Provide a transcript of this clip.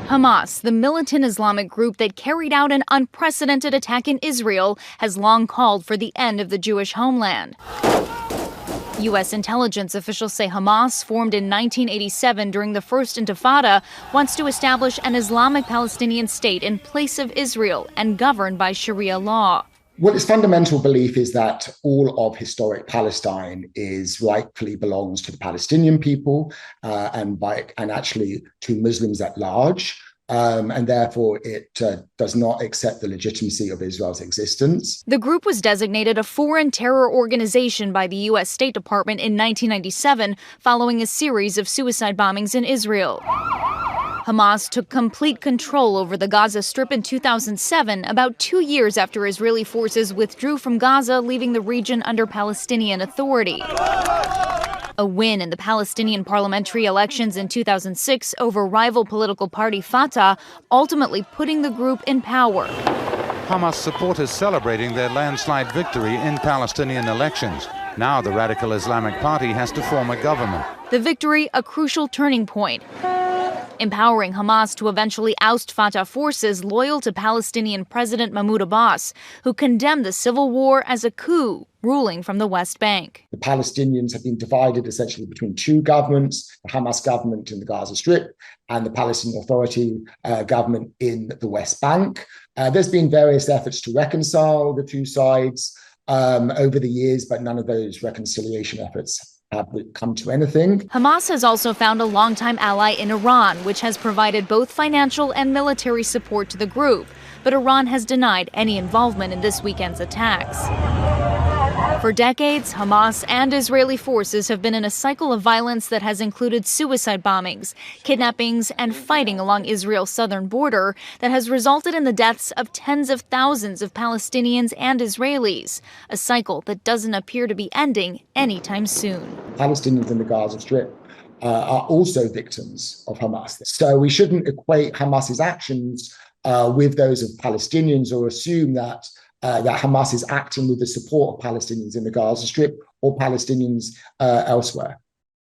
Hamas, the militant Islamic group that carried out an unprecedented attack in Israel, has long called for the end of the Jewish homeland. U.S. intelligence officials say Hamas, formed in 1987 during the First Intifada, wants to establish an Islamic Palestinian state in place of Israel and governed by Sharia law. Well, its fundamental belief is that all of historic Palestine rightfully belongs to the Palestinian people and actually to Muslims at large. And therefore, it does not accept the legitimacy of Israel's existence. The group was designated a foreign terror organization by the U.S. State Department in 1997, following a series of suicide bombings in Israel. Hamas took complete control over the Gaza Strip in 2007, about 2 years after Israeli forces withdrew from Gaza, leaving the region under Palestinian authority. A win in the Palestinian parliamentary elections in 2006 over rival political party Fatah, ultimately putting the group in power. Hamas supporters celebrating their landslide victory in Palestinian elections. Now the radical Islamic Party has to form a government. The victory, a crucial turning point, empowering Hamas to eventually oust Fatah forces loyal to Palestinian President Mahmoud Abbas, who condemned the civil war as a coup, ruling from the West Bank. The Palestinians have been divided essentially between two governments, the Hamas government in the Gaza Strip and the Palestinian Authority government in the West Bank. There's been various efforts to reconcile the two sides over the years, but none of those reconciliation efforts have come to anything. Hamas has also found a longtime ally in Iran, which has provided both financial and military support to the group. But Iran has denied any involvement in this weekend's attacks. For decades, Hamas and Israeli forces have been in a cycle of violence that has included suicide bombings, kidnappings, and fighting along Israel's southern border that has resulted in the deaths of tens of thousands of Palestinians and Israelis, a cycle that doesn't appear to be ending anytime soon. Palestinians in the Gaza Strip are also victims of Hamas. So we shouldn't equate Hamas's actions with those of Palestinians or assume that Hamas is acting with the support of Palestinians in the Gaza Strip or Palestinians elsewhere.